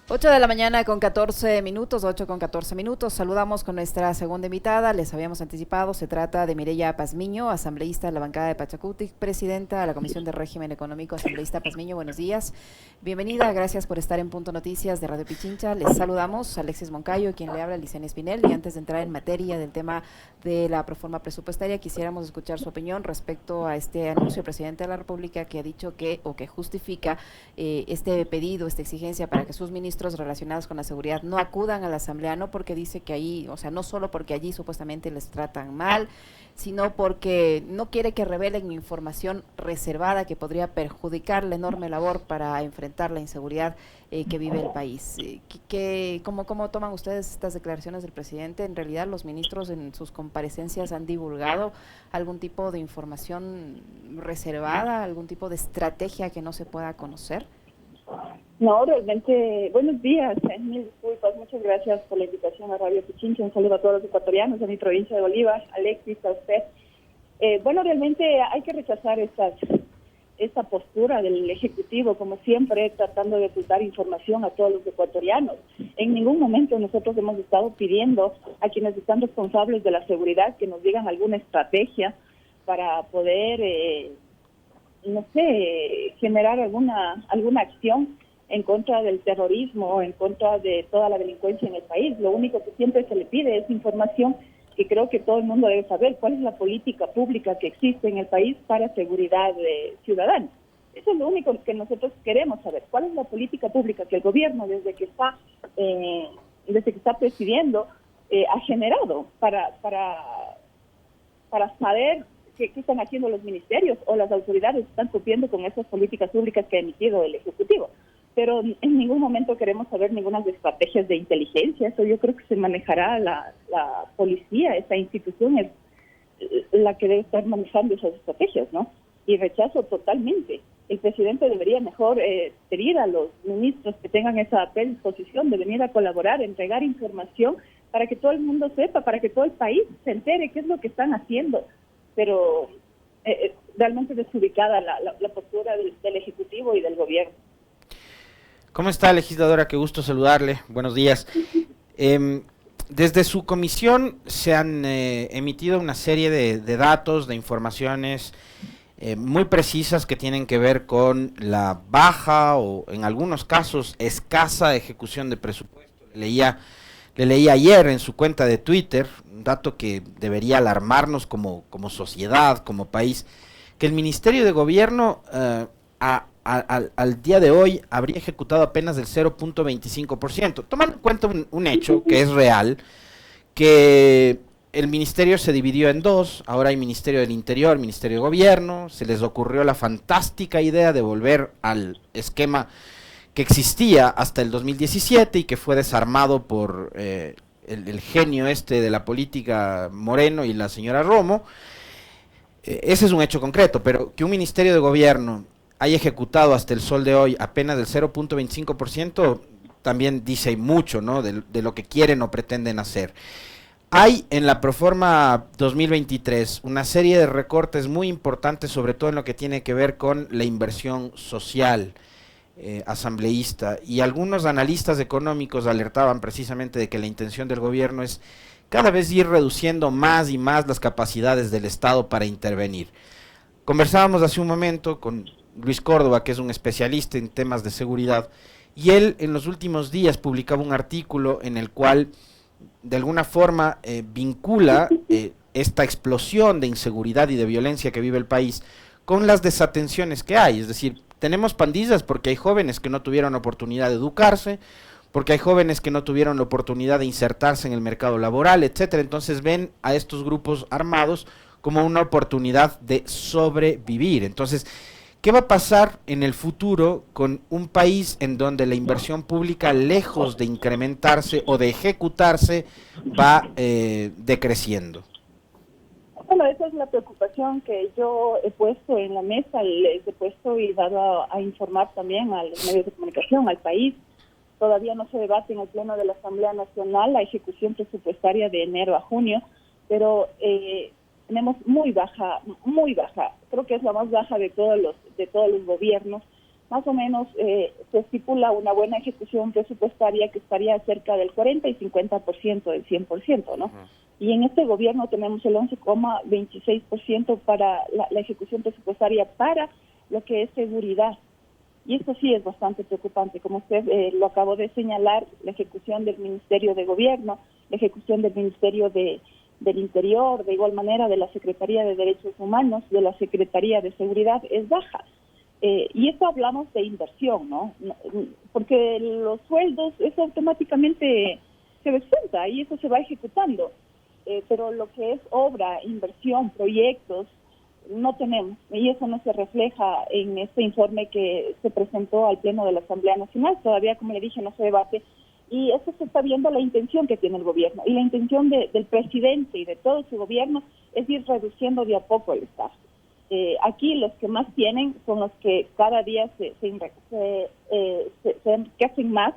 8 de la mañana con 14 minutos, 8 con 14 minutos. Saludamos con nuestra segunda invitada. Les habíamos anticipado, se trata de Mireya Pazmiño, asambleísta de la bancada de Pachacutic, presidenta de la Comisión de Régimen Económico. Asambleísta Pazmiño, buenos días. Bienvenida, gracias por estar en Punto Noticias de Radio Pichincha. Les saludamos, Alexis Moncayo, quien le habla, Licenia Espinel. Y antes de entrar en materia del tema de la proforma presupuestaria, quisiéramos escuchar su opinión respecto a este anuncio del presidente de la República que ha dicho que, o que justifica este pedido, esta exigencia para que sus ministros relacionados con la seguridad no acudan a la asamblea, no porque dice que ahí, o sea, no solo porque allí supuestamente les tratan mal, sino porque no quiere que revelen información reservada que podría perjudicar la enorme labor para enfrentar la inseguridad que vive el país. ¿Cómo toman ustedes estas declaraciones del presidente? En realidad los ministros en sus comparecencias han divulgado algún tipo de información reservada, algún tipo de estrategia que no se pueda conocer. No, realmente, buenos días, mil disculpas, muchas gracias por la invitación a Radio Pichincha, un saludo a todos los ecuatorianos de mi provincia de Bolívar, Alexis, a usted. Realmente hay que rechazar esta postura del Ejecutivo, como siempre, tratando de ocultar información a todos los ecuatorianos. En ningún momento nosotros hemos estado pidiendo a quienes están responsables de la seguridad que nos digan alguna estrategia para poder, generar alguna acción en contra del terrorismo, en contra de toda la delincuencia en el país. Lo único que siempre se le pide es información que creo que todo el mundo debe saber, cuál es la política pública que existe en el país para seguridad ciudadana. Eso es lo único que nosotros queremos saber, cuál es la política pública que el gobierno desde que está presidiendo ha generado para saber qué están haciendo los ministerios o las autoridades están cumpliendo con esas políticas públicas que ha emitido el Ejecutivo. Pero en ningún momento queremos saber ninguna de estrategias de inteligencia. Eso yo creo que se manejará la policía, esa institución es la que debe estar manejando esas estrategias, ¿no? Y rechazo totalmente. El presidente debería mejor pedir a los ministros que tengan esa predisposición de venir a colaborar, entregar información para que todo el mundo sepa, para que todo el país se entere qué es lo que están haciendo. Pero realmente desubicada la postura del Ejecutivo y del gobierno. ¿Cómo está, legisladora? Qué gusto saludarle. Buenos días. Desde su comisión se han emitido una serie de datos, de informaciones muy precisas que tienen que ver con la baja o, en algunos casos, escasa ejecución de presupuesto. Le leí ayer en su cuenta de Twitter, un dato que debería alarmarnos como sociedad, como país, que el Ministerio de Gobierno al día de hoy habría ejecutado apenas el 0.25%, tomando en cuenta un hecho que es real, que el ministerio se dividió en dos. Ahora hay Ministerio del Interior, Ministerio de Gobierno. Se les ocurrió la fantástica idea de volver al esquema que existía hasta el 2017 y que fue desarmado por el genio de la política Moreno y la señora Romo. Ese es un hecho concreto, pero que un Ministerio de Gobierno haya ejecutado hasta el sol de hoy apenas el 0.25%, también dice mucho, ¿no?, de lo que quieren o pretenden hacer. Hay en la Proforma 2023 una serie de recortes muy importantes, sobre todo en lo que tiene que ver con la inversión social asambleísta, y algunos analistas económicos alertaban precisamente de que la intención del gobierno es cada vez ir reduciendo más y más las capacidades del Estado para intervenir. Conversábamos hace un momento con Luis Córdoba, que es un especialista en temas de seguridad, y él en los últimos días publicaba un artículo en el cual de alguna forma vincula esta explosión de inseguridad y de violencia que vive el país con las desatenciones que hay. Es decir, tenemos pandillas porque hay jóvenes que no tuvieron oportunidad de educarse, porque hay jóvenes que no tuvieron la oportunidad de insertarse en el mercado laboral, etcétera. Entonces ven a estos grupos armados como una oportunidad de sobrevivir. Entonces, ¿qué va a pasar en el futuro con un país en donde la inversión pública, lejos de incrementarse o de ejecutarse, va decreciendo? Bueno, esa es la preocupación que yo he puesto en la mesa, les he puesto y dado a informar también a los medios de comunicación, al país. Todavía no se debate en el Pleno de la Asamblea Nacional la ejecución presupuestaria de enero a junio, pero tenemos muy baja, creo que es la más baja de todos los gobiernos, más o menos se estipula una buena ejecución presupuestaria que estaría cerca del 40 y 50% del 100%, ¿no? Y en este gobierno tenemos el 11,26% para la ejecución presupuestaria para lo que es seguridad. Y esto sí es bastante preocupante. Como usted lo acabó de señalar, la ejecución del Ministerio de Gobierno, la ejecución del Ministerio del Interior, de igual manera de la Secretaría de Derechos Humanos, de la Secretaría de Seguridad, es baja. Y esto hablamos de inversión, ¿no? Porque los sueldos, eso automáticamente se descuenta y eso se va ejecutando. Pero lo que es obra, inversión, proyectos, no tenemos. Y eso no se refleja en este informe que se presentó al Pleno de la Asamblea Nacional. Todavía, como le dije, no se debate. Y eso se está viendo la intención que tiene el gobierno. Y la intención del presidente y de todo su gobierno es ir reduciendo de a poco el Estado. Aquí los que más tienen son los que cada día que hacen más.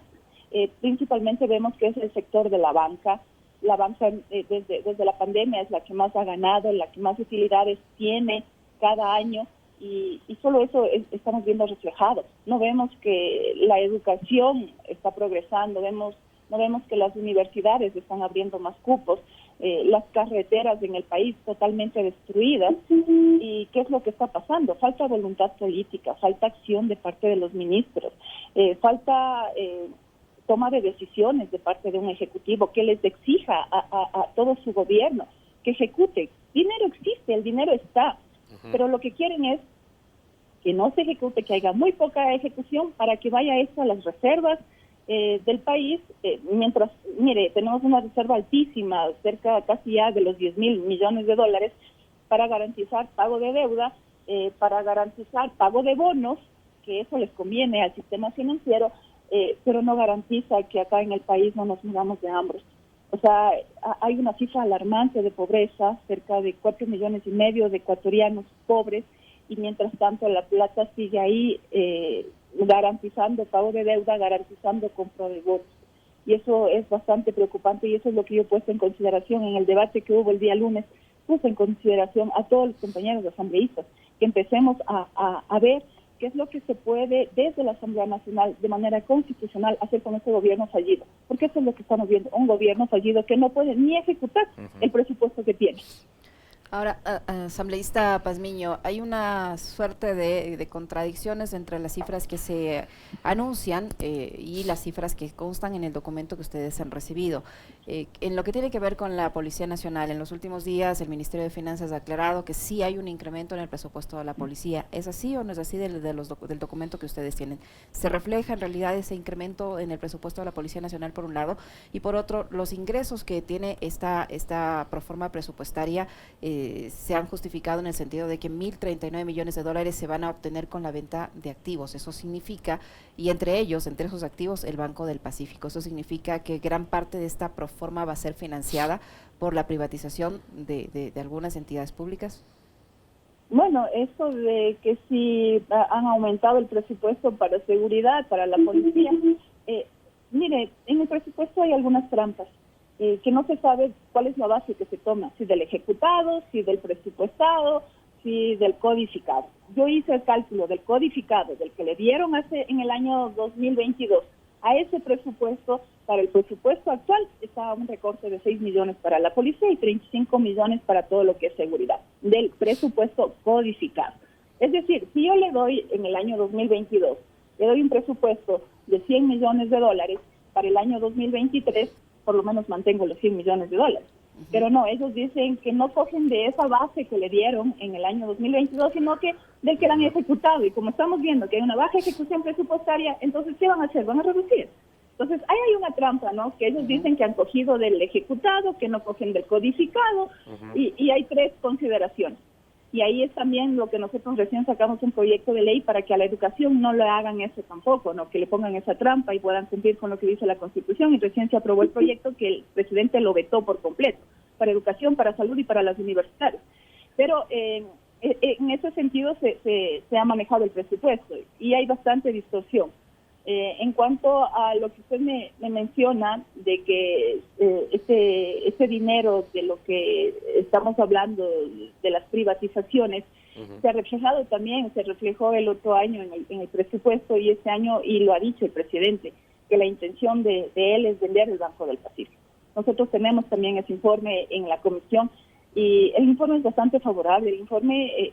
Principalmente vemos que es el sector de la banca. La banca desde la pandemia es la que más ha ganado, la que más utilidades tiene cada año y solo eso estamos viendo reflejado. No vemos que la educación está progresando, no vemos que las universidades están abriendo más cupos, las carreteras en el país totalmente destruidas. ¿Y qué es lo que está pasando? Falta voluntad política, falta acción de parte de los ministros, falta toma de decisiones de parte de un ejecutivo que les exija a todo su gobierno que ejecute. Dinero existe, el dinero está, pero lo que quieren es que no se ejecute, que haya muy poca ejecución para que vaya esto a las reservas del país, mientras, mire, tenemos una reserva altísima, cerca casi ya de los 10.000 millones de dólares, para garantizar pago de deuda, para garantizar pago de bonos, que eso les conviene al sistema financiero, pero no garantiza que acá en el país no nos muramos de hambre. O sea, hay una cifra alarmante de pobreza, cerca de 4,5 millones de ecuatorianos pobres, y mientras tanto la plata sigue ahí garantizando pago de deuda, garantizando compra de votos. Y eso es bastante preocupante y eso es lo que yo he puesto en consideración en el debate que hubo el día lunes. Puse en consideración a todos los compañeros asambleístas que empecemos a ver qué es lo que se puede desde la Asamblea Nacional de manera constitucional hacer con este gobierno fallido. Porque eso es lo que estamos viendo, un gobierno fallido que no puede ni ejecutar el presupuesto que tiene. Ahora, asambleísta Pazmiño, hay una suerte de contradicciones entre las cifras que se anuncian y las cifras que constan en el documento que ustedes han recibido. En lo que tiene que ver con la Policía Nacional, en los últimos días el Ministerio de Finanzas ha aclarado que sí hay un incremento en el presupuesto de la policía. ¿Es así o no es así del documento que ustedes tienen? ¿Se refleja en realidad ese incremento en el presupuesto de la Policía Nacional por un lado? Y por otro, los ingresos que tiene esta proforma presupuestaria se han justificado en el sentido de que 1.039 millones de dólares se van a obtener con la venta de activos. Eso significa, y entre esos activos, el Banco del Pacífico. Eso significa que gran parte de esta proforma va a ser financiada por la privatización de algunas entidades públicas. Bueno, eso de que si han aumentado el presupuesto para seguridad, para la policía, mire, en el presupuesto hay algunas trampas. Que no se sabe cuál es la base que se toma, si del ejecutado, si del presupuestado, si del codificado. Yo hice el cálculo del codificado, del que le dieron en el año 2022, a ese presupuesto, para el presupuesto actual, está un recorte de 6 millones para la policía y 35 millones para todo lo que es seguridad, del presupuesto codificado. Es decir, si yo le doy en el año 2022, le doy un presupuesto de 100 millones de dólares, para el año 2023, por lo menos mantengo los 100 millones de dólares. Pero no, ellos dicen que no cogen de esa base que le dieron en el año 2022, sino que del que la han ejecutado. Y como estamos viendo que hay una baja ejecución presupuestaria, entonces, ¿qué van a hacer? Van a reducir. Entonces, ahí hay una trampa, ¿no? Que ellos dicen que han cogido del ejecutado, que no cogen del codificado, y hay tres consideraciones. Y ahí es también lo que nosotros recién sacamos un proyecto de ley para que a la educación no le hagan eso tampoco, ¿no? Que le pongan esa trampa y puedan cumplir con lo que dice la Constitución. Y recién se aprobó el proyecto que el presidente lo vetó por completo, para educación, para salud y para las universidades. Pero en ese sentido se ha manejado el presupuesto y hay bastante distorsión. En cuanto a lo que usted me menciona de que este dinero de lo que estamos hablando de las privatizaciones Se ha reflejado también, se reflejó el otro año en el presupuesto y este año, y lo ha dicho el presidente, que la intención de él es vender el Banco del Pacífico. Nosotros tenemos también ese informe en la comisión y el informe es bastante favorable. El informe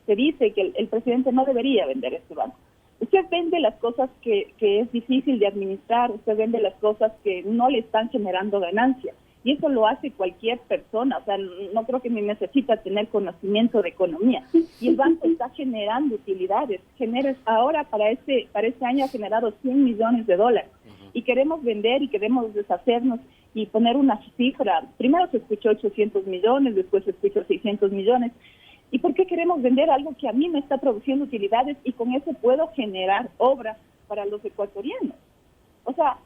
se dice que el presidente no debería vender este banco. Usted vende las cosas que es difícil de administrar, usted vende las cosas que no le están generando ganancias. Y eso lo hace cualquier persona, o sea, no creo que ni necesita tener conocimiento de economía. Y el banco está generando utilidades. Ahora para este año ha generado $100 millones. Y queremos vender y queremos deshacernos y poner una cifra. Primero se escuchó 800 millones, después se escuchó 600 millones. ¿Y por qué queremos vender algo que a mí me está produciendo utilidades y con eso puedo generar obra para los ecuatorianos? O sea,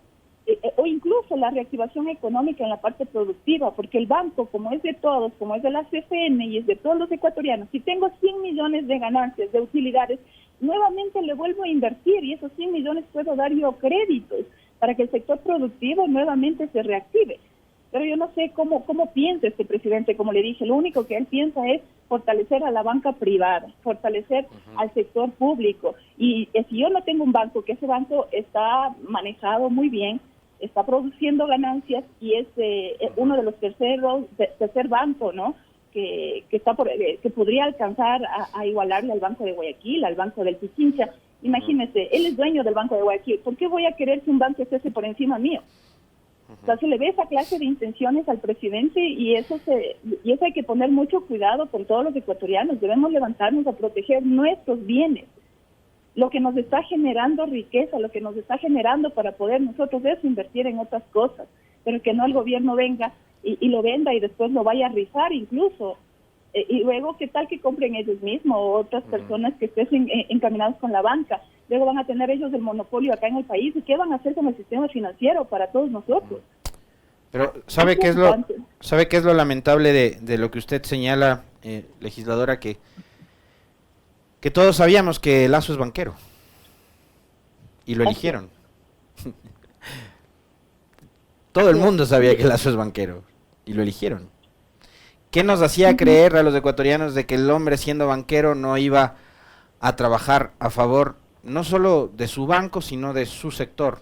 o incluso la reactivación económica en la parte productiva, porque el banco, como es de todos, como es de la CFN y es de todos los ecuatorianos, si tengo 100 millones de ganancias, de utilidades, nuevamente le vuelvo a invertir y esos 100 millones puedo dar yo créditos para que el sector productivo nuevamente se reactive. Pero yo no sé cómo piensa este presidente. Como le dije, lo único que él piensa es fortalecer a la banca privada, fortalecer al sector público. Y si yo no tengo un banco, que ese banco está manejado muy bien, está produciendo ganancias y es uno de los tercer banco, ¿no? Que podría alcanzar a igualarle al Banco de Guayaquil, al Banco del Pichincha. Imagínese, él es dueño del Banco de Guayaquil. ¿Por qué voy a querer que un banco esté por encima mío? O sea, se le ve esa clase de intenciones al presidente y eso hay que poner mucho cuidado con todos los ecuatorianos. Debemos levantarnos a proteger nuestros bienes. Lo que nos está generando riqueza, lo que nos está generando para poder nosotros invertir en otras cosas, pero que no el gobierno venga y lo venda y después lo vaya a rifar incluso. Y luego, ¿qué tal que compren ellos mismos o otras personas que estén encaminadas con la banca? Luego van a tener ellos el monopolio acá en el país. ¿Y qué van a hacer con el sistema financiero para todos nosotros? Pero ¿sabe qué es lo lamentable de lo que usted señala, legisladora? Que todos sabíamos que Lasso es banquero y lo eligieron. Todo el mundo sabía que Lasso es banquero y lo eligieron. ¿Qué nos hacía creer a los ecuatorianos de que el hombre, siendo banquero, no iba a trabajar a favor no solo de su banco, sino de su sector?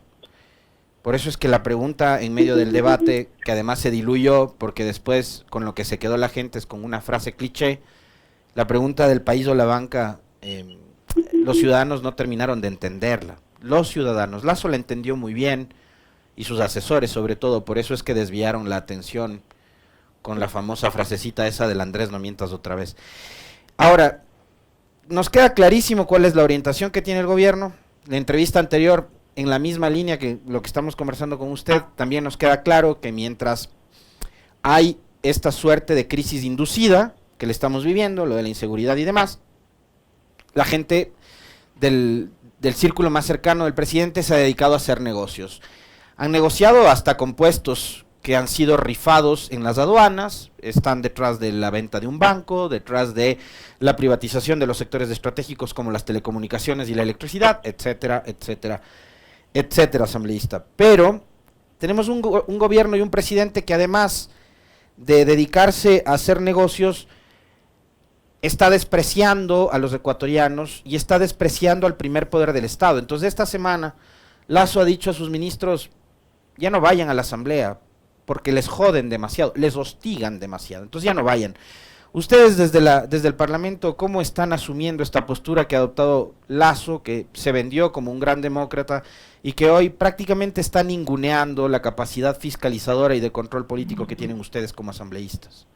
Por eso es que la pregunta en medio del debate, que además se diluyó, porque después con lo que se quedó la gente es con una frase cliché, la pregunta del país o la banca, los ciudadanos no terminaron de entenderla. Los ciudadanos, Lasso la entendió muy bien, y sus asesores sobre todo, por eso es que desviaron la atención con la famosa frasecita esa del Andrés, no mientas otra vez. Ahora, nos queda clarísimo cuál es la orientación que tiene el gobierno. La entrevista anterior, en la misma línea que lo que estamos conversando con usted, también nos queda claro que mientras hay esta suerte de crisis inducida que le estamos viviendo, lo de la inseguridad y demás, la gente del círculo más cercano del presidente se ha dedicado a hacer negocios. Han negociado hasta con puestos que han sido rifados en las aduanas, están detrás de la venta de un banco, detrás de la privatización de los sectores estratégicos como las telecomunicaciones y la electricidad, etcétera, etcétera, etcétera, asambleísta. Pero tenemos un gobierno y un presidente que además de dedicarse a hacer negocios, está despreciando a los ecuatorianos y está despreciando al primer poder del Estado. Entonces esta semana Lasso ha dicho a sus ministros, ya no vayan a la asamblea, porque les joden demasiado, les hostigan demasiado, entonces ya no vayan. Ustedes desde el Parlamento, ¿cómo están asumiendo esta postura que ha adoptado Lasso, que se vendió como un gran demócrata y que hoy prácticamente está ninguneando la capacidad fiscalizadora y de control político que tienen ustedes como asambleístas?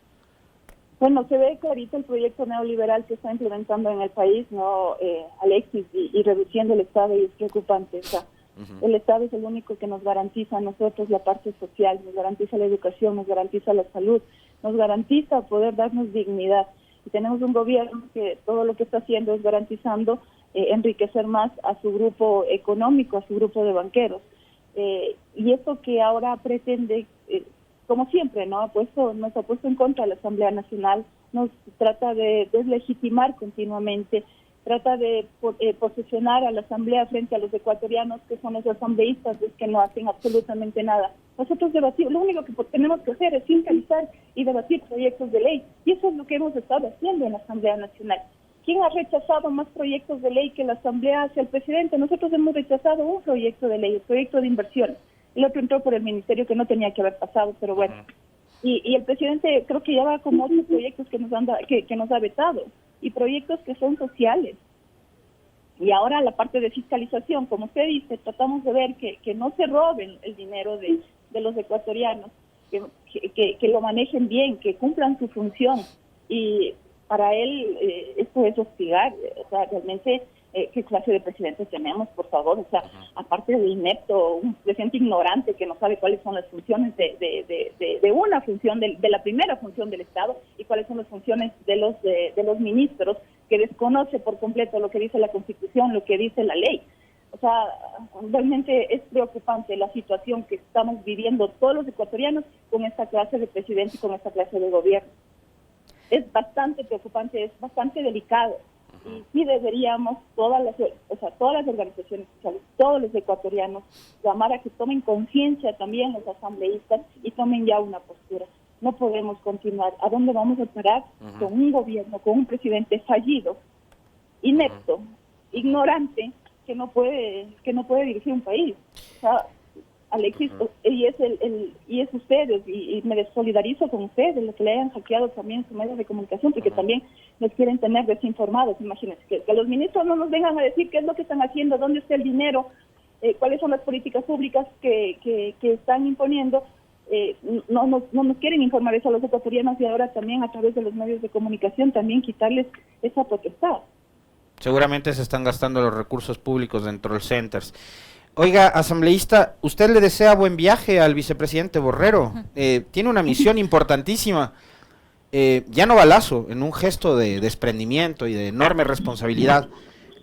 Bueno, se ve clarito el proyecto neoliberal que está implementando en el país, ¿no, Alexis? Y reduciendo el Estado, y es preocupante. O sea, el Estado es el único que nos garantiza a nosotros la parte social, nos garantiza la educación, nos garantiza la salud, nos garantiza poder darnos dignidad. Y tenemos un gobierno que todo lo que está haciendo es garantizando enriquecer más a su grupo económico, a su grupo de banqueros. Y esto que ahora pretende, como siempre, nos ha puesto en contra de la Asamblea Nacional, nos trata de deslegitimar continuamente, trata de posicionar a la Asamblea frente a los ecuatorianos que son los asambleístas, es que no hacen absolutamente nada. Nosotros debatimos, lo único que tenemos que hacer es fiscalizar y debatir proyectos de ley, y eso es lo que hemos estado haciendo en la Asamblea Nacional. ¿Quién ha rechazado más proyectos de ley que la Asamblea hacia el presidente? Nosotros hemos rechazado un proyecto de ley, el proyecto de inversión. El otro entró por el ministerio que no tenía que haber pasado, pero bueno. Y el presidente creo que lleva como 8 proyectos que nos ha vetado, y proyectos que son sociales. Y ahora la parte de fiscalización, como usted dice, tratamos de ver que no se roben el dinero de los ecuatorianos, que lo manejen bien, que cumplan su función. Y para él esto es hostigar, o sea, realmente qué clase de presidente tenemos, por favor, o sea, aparte de inepto, un presidente ignorante que no sabe cuáles son las funciones de una función, de la primera función del Estado, y cuáles son las funciones de los ministros, que desconoce por completo lo que dice la Constitución, lo que dice la ley. O sea, realmente es preocupante la situación que estamos viviendo todos los ecuatorianos con esta clase de presidente y con esta clase de gobierno. Es bastante preocupante, es bastante delicado. Y sí deberíamos, todas las organizaciones sociales, todos los ecuatorianos, llamar a que tomen conciencia también los asambleístas y tomen ya una postura. No podemos continuar. ¿A dónde vamos a parar? Con un gobierno, con un presidente fallido, inepto, ignorante, que no puede dirigir un país. O sea, Alexis, y es ustedes, y me desolidarizo con ustedes, los que le hayan hackeado también sus medios de comunicación, porque también nos quieren tener desinformados. Imagínense, que los ministros no nos vengan a decir qué es lo que están haciendo, dónde está el dinero, cuáles son las políticas públicas que están imponiendo. No nos quieren informar eso a los ecuatorianos, y ahora también a través de los medios de comunicación también quitarles esa potestad. Seguramente se están gastando los recursos públicos de troll centers. Oiga, asambleísta, usted le desea buen viaje al vicepresidente Borrero. Tiene una misión importantísima. Ya no va Lazo, en un gesto de desprendimiento y de enorme responsabilidad.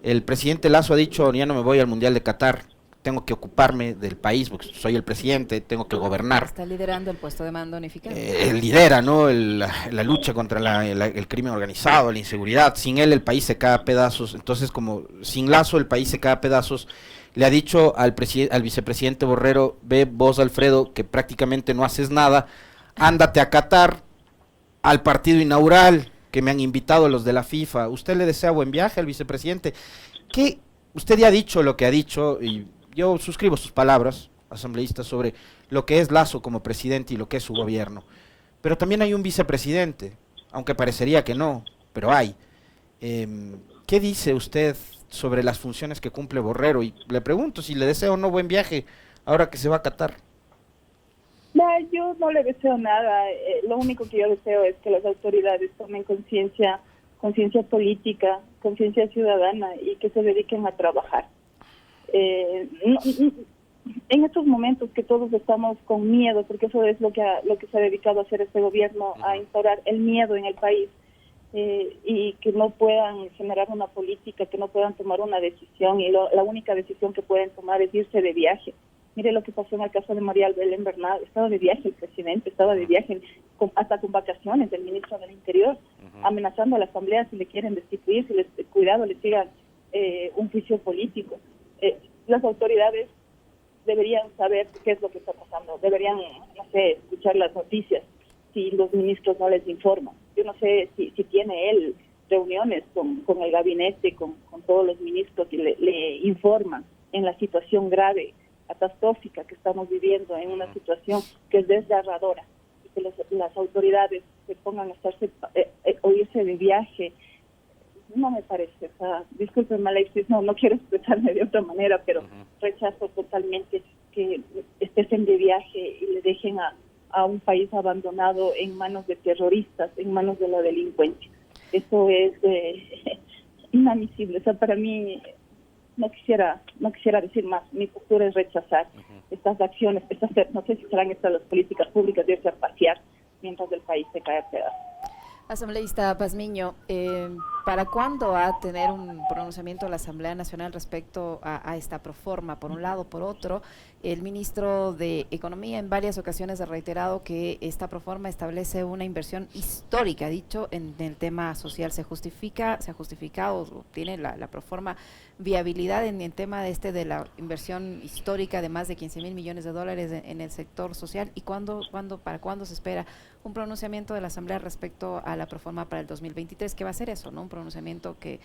El presidente Lazo ha dicho: ya no me voy al Mundial de Qatar, tengo que ocuparme del país, porque soy el presidente, tengo que gobernar. Está liderando el puesto de mando unificado. Él lidera, ¿no?, la lucha contra el crimen organizado, la inseguridad. Sin él el país se cae a pedazos. Entonces, como sin Lazo el país se cae a pedazos, le ha dicho al vicepresidente Borrero: ve vos, Alfredo, que prácticamente no haces nada, ándate a Qatar al partido inaugural que me han invitado los de la FIFA. Usted le desea buen viaje al vicepresidente. ¿Qué? Usted ya ha dicho lo que ha dicho, y yo suscribo sus palabras, asambleísta, sobre lo que es Lazo como presidente y lo que es su gobierno. Pero también hay un vicepresidente, aunque parecería que no, pero hay. ¿Qué dice usted sobre las funciones que cumple Borrero? Y le pregunto si le deseo o no buen viaje ahora que se va a Qatar. No, yo no le deseo nada. Lo único que yo deseo es que las autoridades tomen conciencia política, conciencia ciudadana, y que se dediquen a trabajar. En estos momentos que todos estamos con miedo, porque eso es lo que se ha dedicado a hacer este gobierno, a instaurar el miedo en el país, y que no puedan generar una política, que no puedan tomar una decisión, y la única decisión que pueden tomar es irse de viaje. Mire lo que pasó en el caso de María Belén Bernal. Estaba de viaje el presidente, estaba de viaje hasta con vacaciones del ministro del Interior, amenazando a la Asamblea si le quieren destituir, si les sigan un juicio político. Las autoridades deberían saber qué es lo que está pasando, deberían, no sé, escuchar las noticias si los ministros no les informan. Yo no sé si tiene él reuniones con el gabinete, con todos los ministros, que le informan en la situación grave, catastrófica que estamos viviendo, en una situación que es desgarradora, y que las autoridades se pongan a irse de viaje. No me parece, o sea, discúlpenme, Alexis, no quiero expresarme de otra manera, pero rechazo totalmente que estén de viaje y le dejen a un país abandonado en manos de terroristas, en manos de la delincuencia. Eso es inadmisible. O sea, para mí, no quisiera decir más. Mi postura es rechazar estas acciones, no sé si serán estas las políticas públicas de irse a pasear mientras el país se cae a pedazos. Asambleísta Pazmiño, ¿para cuándo va a tener un pronunciamiento la Asamblea Nacional respecto a esta proforma? Por un lado, por otro, el ministro de Economía en varias ocasiones ha reiterado que esta proforma establece una inversión histórica. Ha dicho en el tema social, se ha justificado, tiene la proforma viabilidad en el tema de la inversión histórica de más de 15.000 millones de dólares en el sector social. ¿Y para cuándo se espera un pronunciamiento de la Asamblea respecto a la proforma para el 2023? ¿Qué va a ser eso, no? Un pronunciamiento que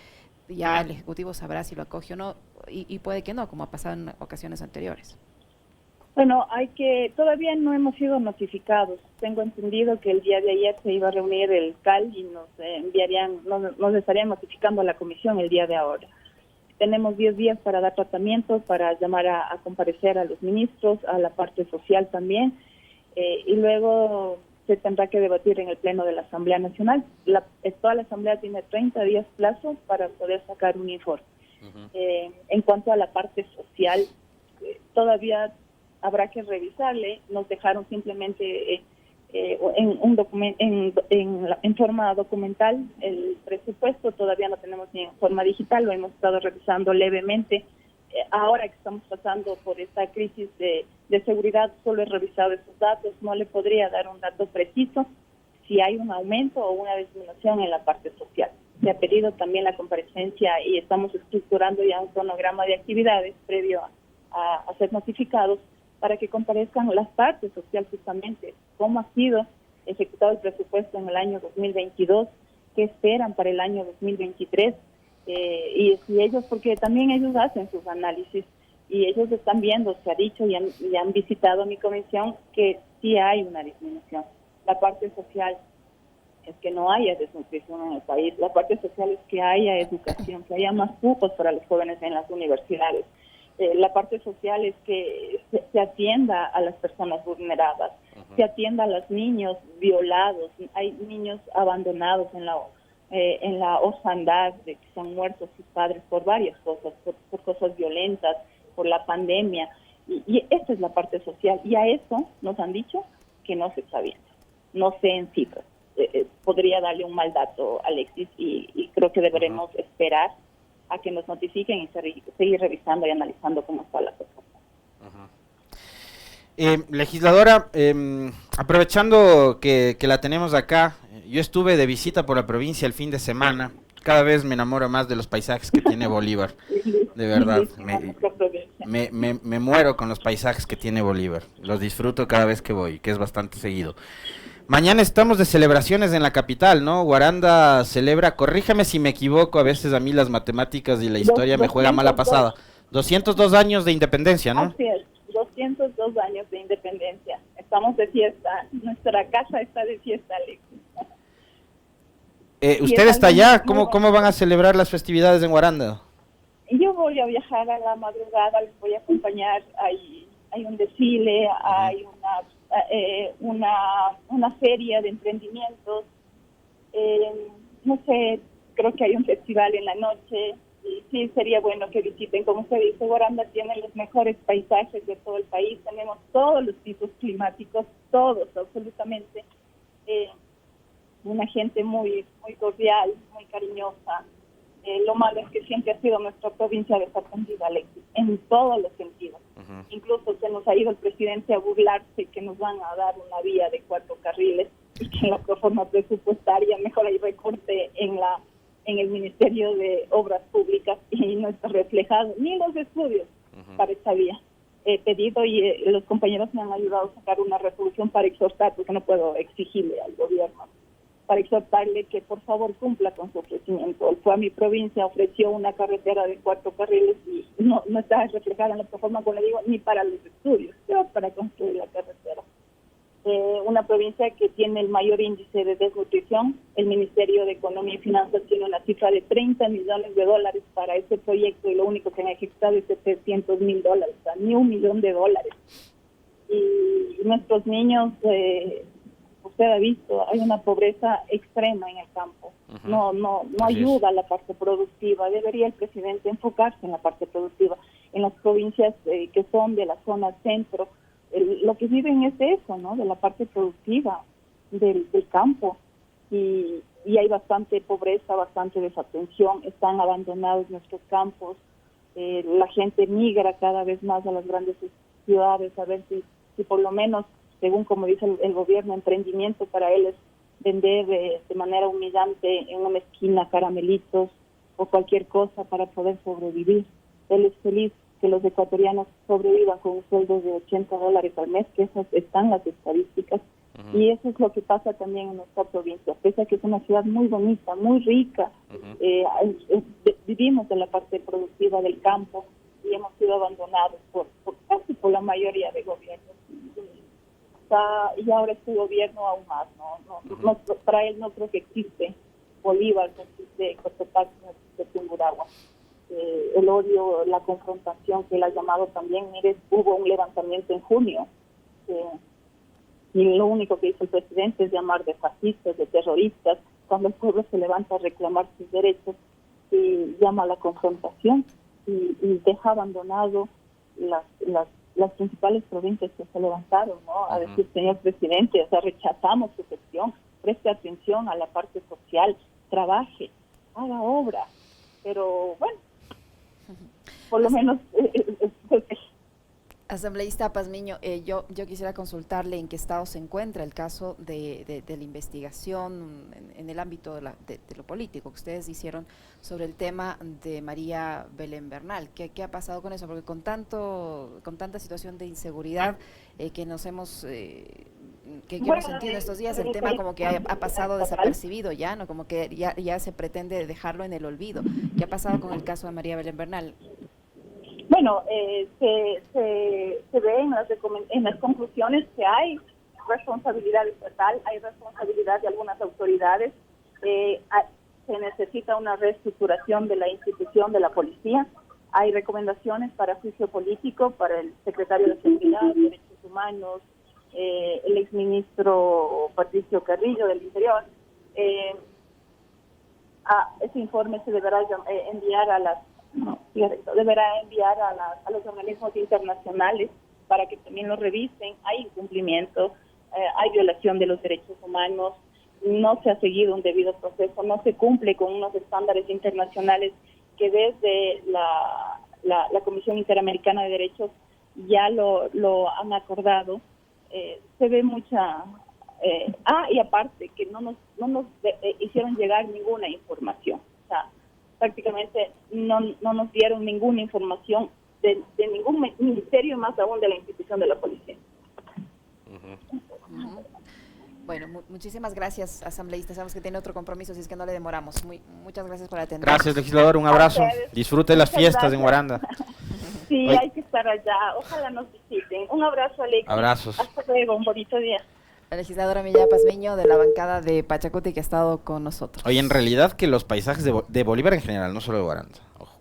ya el Ejecutivo sabrá si lo acoge o no, y puede que no, como ha pasado en ocasiones anteriores. Bueno, todavía no hemos sido notificados. Tengo entendido que el día de ayer se iba a reunir el CAL y nos estarían notificando a la comisión el día de ahora. Tenemos 10 días para dar tratamientos, para llamar a comparecer a los ministros, a la parte social también, y luego se tendrá que debatir en el Pleno de la Asamblea Nacional. Toda la Asamblea tiene 30 días plazo para poder sacar un informe. En cuanto a la parte social, todavía habrá que revisarle. Nos dejaron simplemente en forma documental el presupuesto. Todavía no tenemos ni en forma digital, lo hemos estado revisando levemente. Ahora que estamos pasando por esta crisis de seguridad, solo he revisado esos datos, no le podría dar un dato preciso si hay un aumento o una disminución en la parte social. Se ha pedido también la comparecencia y estamos estructurando ya un cronograma de actividades previo a ser notificados para que comparezcan las partes sociales justamente, cómo ha sido ejecutado el presupuesto en el año 2022, qué esperan para el año 2023, y si ellos, porque también ellos hacen sus análisis y ellos están viendo, se ha dicho y han visitado mi comisión que sí hay una disminución. La parte social es que no haya desnutrición en el país, la parte social es que haya educación, que haya más cupos para los jóvenes en las universidades. La parte social es que se atienda a las personas vulneradas, se atienda a los niños violados, hay niños abandonados en la orfandad, de que se han muerto sus padres por varias cosas, por cosas violentas, por la pandemia, y esta es la parte social, y a eso nos han dicho que no se está viendo, no sé en cifras. Podría darle un mal dato, Alexis, y creo que deberemos esperar a que nos notifiquen y seguir revisando y analizando cómo está la cosa. Legisladora, aprovechando que la tenemos acá, yo estuve de visita por la provincia el fin de semana. Cada vez me enamoro más de los paisajes que tiene Bolívar, de verdad. Me muero con los paisajes que tiene Bolívar, los disfruto cada vez que voy, que es bastante seguido. Mañana estamos de celebraciones en la capital, ¿no? Guaranda celebra, corrígeme si me equivoco, a veces a mí las matemáticas y la historia me juega mala pasada. 202 años de independencia, ¿no? Así es, 202 años de independencia. Estamos de fiesta, nuestra casa está de fiesta, Alexis. ¿Usted está allá? ¿Cómo van a celebrar las festividades en Guaranda? Yo voy a viajar a la madrugada, les voy a acompañar, hay un desfile, hay una feria de emprendimientos, no sé, creo que hay un festival en la noche, y sí sería bueno que visiten. Como usted dice, Guaranda tiene los mejores paisajes de todo el país, tenemos todos los tipos climáticos, todos, absolutamente, una gente muy cordial, muy cariñosa. Lo malo es que siempre ha sido nuestra provincia desatendida, Alexis, en todos los sentidos. Incluso se nos ha ido el presidente a burlarse que nos van a dar una vía de 4 carriles y que en la proforma presupuestaria mejor hay recorte en el Ministerio de Obras Públicas y no está reflejado ni los estudios para esta vía. He pedido y los compañeros me han ayudado a sacar una resolución para exhortar, porque no puedo exigirle al gobierno, para exhortarle que por favor cumpla con su ofrecimiento. Él fue a mi provincia, ofreció una carretera de 4 carriles y no está reflejada en la plataforma, como le digo, ni para los estudios, sino para construir la carretera. Una provincia que tiene el mayor índice de desnutrición. El Ministerio de Economía y Finanzas tiene una cifra de $30 millones para ese proyecto y lo único que han ejecutado es $700,000, o sea, ni $1 millón. Y nuestros niños... usted ha visto, hay una pobreza extrema en el campo. No ayuda a la parte productiva. Debería el presidente enfocarse en la parte productiva. En las provincias que son de la zona centro, lo que viven es eso, ¿no? De la parte productiva del campo. Y hay bastante pobreza, bastante desatención. Están abandonados nuestros campos. La gente migra cada vez más a las grandes ciudades a ver si por lo menos, según como dice el gobierno, emprendimiento para él es vender de manera humillante en una esquina caramelitos o cualquier cosa para poder sobrevivir. Él es feliz que los ecuatorianos sobrevivan con un sueldo de $80 al mes, que esas están las estadísticas, Y eso es lo que pasa también en nuestra provincia, pese a que es una ciudad muy bonita, muy rica, vivimos de la parte productiva del campo y hemos sido abandonados casi por la mayoría de gobiernos. Y ahora este gobierno aún más, no, para él no creo que existe Bolívar, no existe Cotopaxi, no existe Tungurahua. El odio, la confrontación que él ha llamado también, mire, hubo un levantamiento en junio, y lo único que hizo el presidente es llamar de fascistas, de terroristas, cuando el pueblo se levanta a reclamar sus derechos, y llama a la confrontación y deja abandonado las principales provincias que se levantaron, ¿no? A decir, señor presidente, o sea, rechazamos su gestión, preste atención a la parte social, trabaje, haga obra, pero bueno, por lo menos Asambleísta Pazmiño, yo quisiera consultarle en qué estado se encuentra el caso de la investigación en el ámbito de lo político que ustedes hicieron sobre el tema de María Belén Bernal. ¿Qué ha pasado con eso? Porque con tanta situación de inseguridad que nos hemos hemos sentido estos días, el tema como que ha pasado desapercibido ya, ¿no? Como que ya se pretende dejarlo en el olvido. ¿Qué ha pasado con el caso de María Belén Bernal? Bueno, se ve en las conclusiones que hay responsabilidad estatal, hay responsabilidad de algunas autoridades, se necesita una reestructuración de la institución de la policía, hay recomendaciones para juicio político para el secretario de Seguridad, Derechos Humanos, el exministro Patricio Carrillo del Interior. Ese informe se deberá enviar a los organismos internacionales para que también lo revisen. Hay incumplimiento, hay violación de los derechos humanos, no se ha seguido un debido proceso, no se cumple con unos estándares internacionales que desde la Comisión Interamericana de Derechos ya lo han acordado. Se ve mucha... y aparte que no nos hicieron llegar ninguna información. O sea, prácticamente no nos dieron ninguna información de ningún ministerio, más aún de la institución de la policía. Bueno, muchísimas gracias, asambleísta. Sabemos que tiene otro compromiso, si es que no le demoramos. Muchas gracias por atender. Gracias, legislador. Un abrazo. Disfrute las fiestas gracias. en Guaranda. Sí, hay que estar allá. Ojalá nos visiten. Un abrazo, Alexis. Abrazos. Hasta luego. Un bonito día. La legisladora Mireya Pazmiño de la bancada de Pachacuti, que ha estado con nosotros. Oye, en realidad que los paisajes de Bolívar en general, no solo de Guaranda, ojo,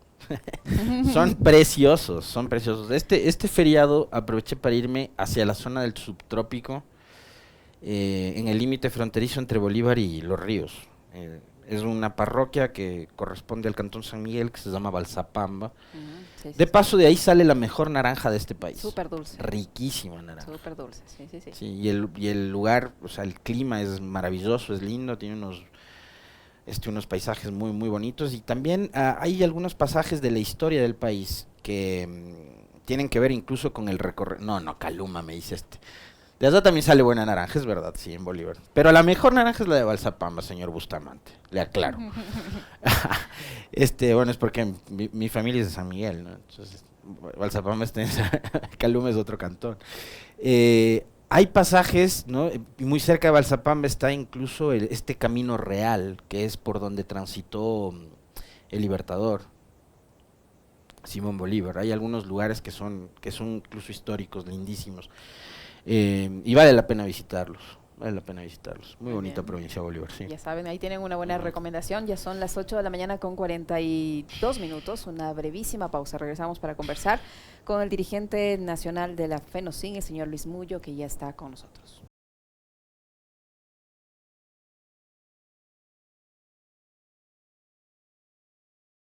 son preciosos, son preciosos. Este feriado aproveché para irme hacia la zona del subtrópico, en el límite fronterizo entre Bolívar y Los Ríos. Es una parroquia que corresponde al Cantón San Miguel, que se llama Balsapamba. De paso, de ahí sale la mejor naranja de este país. Súper dulce. Riquísima naranja. Súper dulce, sí. Sí, y el lugar, o sea, el clima es maravilloso, es lindo, tiene unos paisajes muy, muy bonitos. Y también hay algunos pasajes de la historia del país que tienen que ver incluso con el recorrido. No, Caluma me dice este. De allá también sale buena naranja, es verdad, sí, en Bolívar. Pero la mejor naranja es la de Balsapamba, señor Bustamante, le aclaro. Bueno, es porque mi familia es de San Miguel, ¿no? Entonces, Balsapamba Caluma es otro cantón. Hay pasajes, ¿no? Y muy cerca de Balsapamba está incluso este camino real, que es por donde transitó el Libertador, Simón Bolívar. Hay algunos lugares que son incluso históricos, lindísimos. Y vale la pena visitarlos. Muy bonita bien. Provincia de Bolívar, sí. Ya saben, ahí tienen una buena recomendación. Ya son las 8 de la mañana con 42 minutos. Una brevísima pausa. Regresamos para conversar con el dirigente nacional de la FENOCIN, el señor Luis Mullo, que ya está con nosotros.